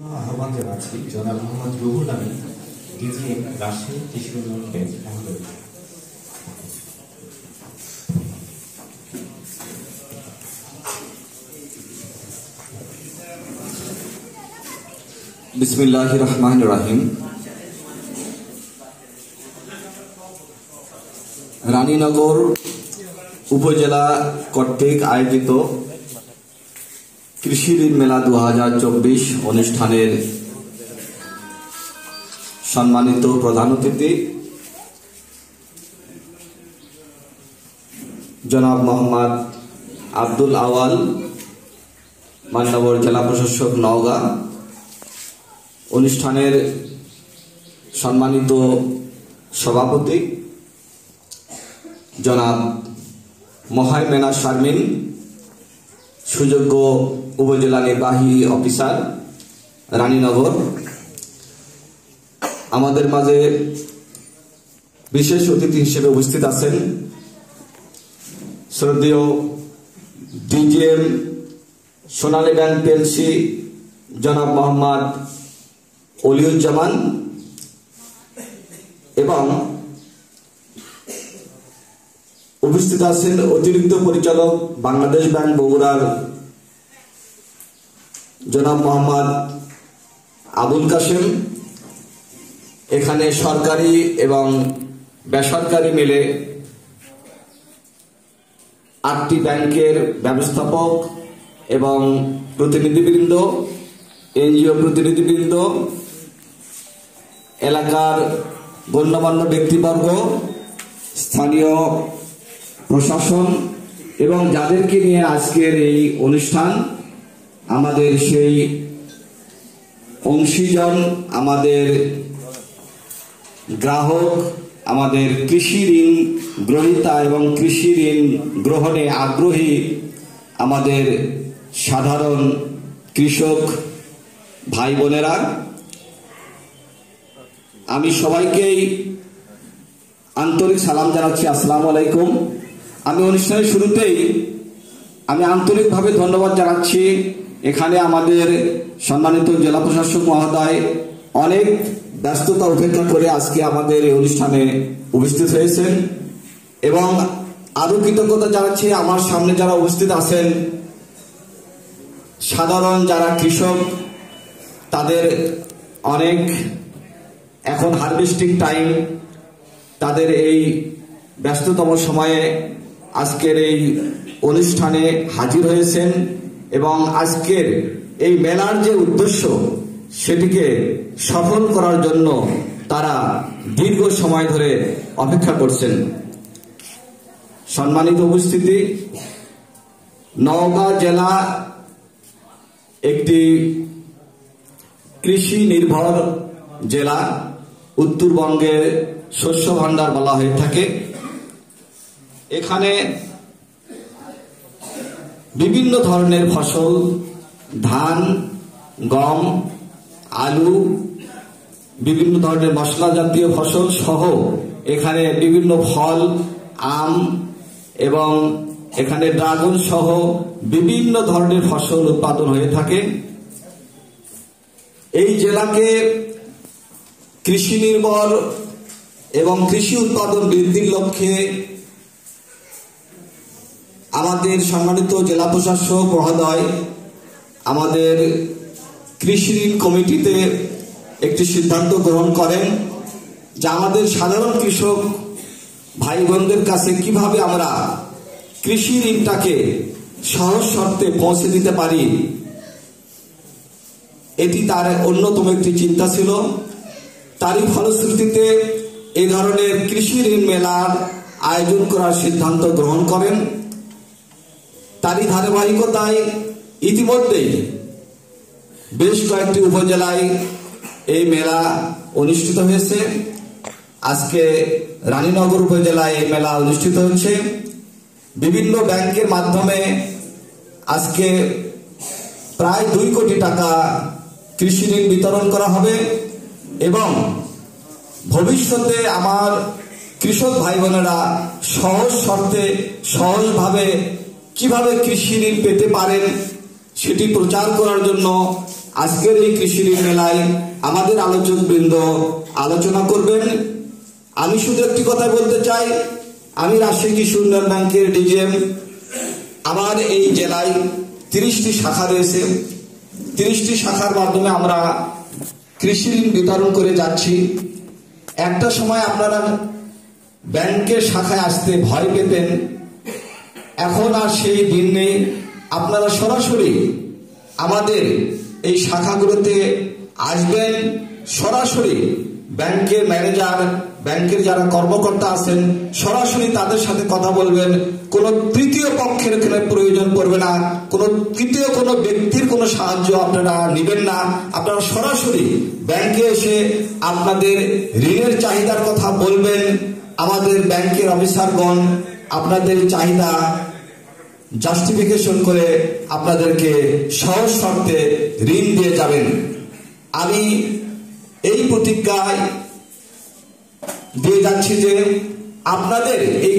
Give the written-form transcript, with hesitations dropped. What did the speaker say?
আহ্বান জানাচ্ছি জনাব মোহাম্মদ রুহুল আমিন, ডিজিএম, রাজশাহী কৃষি উন্নয়ন ব্যাংক, আহমেদ। বিসমিল্লাহির রহমানির রহিম। রানীনগর উপজেলা কর্তৃক আয়োজিত কৃষি ঋণ মেলা 2024 অনুষ্ঠানের সম্মানিত প্রধান অতিথি জনাব মোহাম্মদ আব্দুল আওয়াল, মান্যবর জেলা প্রশাসক, নওগাঁ। অনুষ্ঠানের সম্মানিত সভাপতি জনাব মহাইমেনা শারমিন, সুযোগ্য উপজেলা নির্বাহী অফিসার, রানীনগর। আমাদের মাঝে বিশেষ অতিথি হিসেবে উপস্থিত আছেন শ্রদ্ধেয় ডিজিএম সোনালী ব্যাংক পিএলসি জনাব মোহাম্মদ অলিউজ্জামান এবং উপস্থিত আছেন অতিরিক্ত পরিচালক বাংলাদেশ ব্যাংক বগুড়ার জনাব মোহাম্মদ আবুল কাশেম। এখানে সরকারি এবং বেসরকারি মিলে 8টি ব্যাংকের ব্যবস্থাপক এবং প্রতিনিধিবৃন্দ, এনজিও প্রতিনিধিবৃন্দ, এলাকার গণ্যমান্য ব্যক্তিবর্গ, স্থানীয় প্রশাসন এবং যাদেরকে নিয়ে আজকের এই অনুষ্ঠান, আমাদের সেই অংশীজন, আমাদের গ্রাহক, আমাদের কৃষি ঋণ গ্রহীতা এবং কৃষি ঋণ গ্রহণে আগ্রহী আমাদের সাধারণ কৃষক ভাই বোনেরা, আমি সবাইকেই আন্তরিক সালাম জানাচ্ছি। আসসালামু আলাইকুম। আমি অনুষ্ঠানের শুরুতেই আমি আন্তরিকভাবে ধন্যবাদ জানাচ্ছি। এখানে আমাদের সম্মানিত জেলা প্রশাসক মহোদয় অনেক ব্যস্ততা উপেক্ষা করে আজকে আমাদের এই অনুষ্ঠানে উপস্থিত হয়েছেন এবং আরো কৃতজ্ঞতা জানাচ্ছি আমার সামনে যারা উপস্থিত আছেন, সাধারণ যারা কৃষক, তাদের অনেক এখন হারভেস্টিং টাইম, তাদের এই ব্যস্ততম সময়ে আজকের এই অনুষ্ঠানে হাজির হয়েছেন এবং আজকের এই মেলার যে উদ্দেশ্য সেটিকে সফল করার জন্য তারা দীর্ঘ সময় ধরে অপেক্ষা করছেন। সম্মানিত উপস্থিতি, নওগাঁ জেলা একটি কৃষি নির্ভর জেলা, উত্তরবঙ্গের শস্য ভাণ্ডার বলা হয়ে থাকে। এখানে বিভিন্ন ধরনের ফসল, ধান, গম, আলু, বিভিন্ন ধরনের মশলা জাতীয় ফসল সহ এখানে বিভিন্ন ফল, আম এবং এখানে ড্রাগন সহ বিভিন্ন ধরনের ফসল উৎপাদন হয়ে থাকে। এই জেলাকে কৃষি নির্ভর এবং কৃষি উৎপাদন বৃদ্ধির লক্ষ্যে আমাদের সম্মানিত জেলা প্রশাসক মহোদয় আমাদের কৃষি ঋণ কমিটিতে একটি সিদ্ধান্ত গ্রহণ করেন যে আমাদের সাধারণ কৃষক ভাই বোনদের কাছে কিভাবে আমরা কৃষি ঋণটাকে সহজ শর্তে পৌঁছে দিতে পারি, এটি তার অন্যতম একটি চিন্তা ছিল। তারই ফলশ্রুতিতে এই ধরনের কৃষি ঋণ মেলার আয়োজন করার সিদ্ধান্ত গ্রহণ করেন। তারই ধারাবাহিকতায় ইতিমধ্যেই বেশ কয়েকটি উপজেলায় এই মেলা অনুষ্ঠিত হয়েছে। আজকে রানীনগর উপজেলায় এই মেলা অনুষ্ঠিত হচ্ছে। বিভিন্ন ব্যাংকের মাধ্যমে আজকে প্রায় 2 কোটি টাকা কৃষি ঋণ বিতরণ করা হবে এবং ভবিষ্যতে আমার কৃষক ভাই বোনেরা সহজ শর্তে সহজভাবে কিভাবে কৃষি ঋণ পেতে পারেন সেটি প্রচার করার জন্য আজকের এই কৃষি ঋণ মেলায় আমাদের আলোচক বৃন্দ আলোচনা করবেন। আমি শুধু একটি কথা বলতে চাই, আমি রাজশাহী কৃষি উন্নয়ন ব্যাংকের ডিজিএম। আমার এই জেলায় 30টি শাখা রয়েছে। 30টি শাখার মাধ্যমে আমরা কৃষি ঋণ বিতরণ করে যাচ্ছি। একটা সময় আপনারা ব্যাংকের শাখায় আসতে ভয় পেতেন, এখন আর সেই দিন নেই। আপনারা সরাসরি আমাদের এই শাখাগুলোতে আসবেন, সরাসরি ব্যাংকের ম্যানেজার, ব্যাংকের যারা কর্মকর্তা আছেন সরাসরি তাদের সাথে কথা বলবেন। কোনো তৃতীয় পক্ষের এখানে প্রয়োজন পড়বে না, কোনো তৃতীয় কোনো ব্যক্তির কোনো সাহায্য আপনারা নেবেন না। আপনারা সরাসরি ব্যাংকে এসে আপনাদের ঋণের চাহিদার কথা বলবেন। আমাদের ব্যাংকের অফিসারগণ আপনাদের চাহিদা জাস্টিফিকেশন করে আপনাদেরকে সহজ শর্তে ঋণ দিয়ে যাবেন। আমি এই প্রতিজ্ঞায় দিয়ে যাচ্ছি যে আপনাদের এই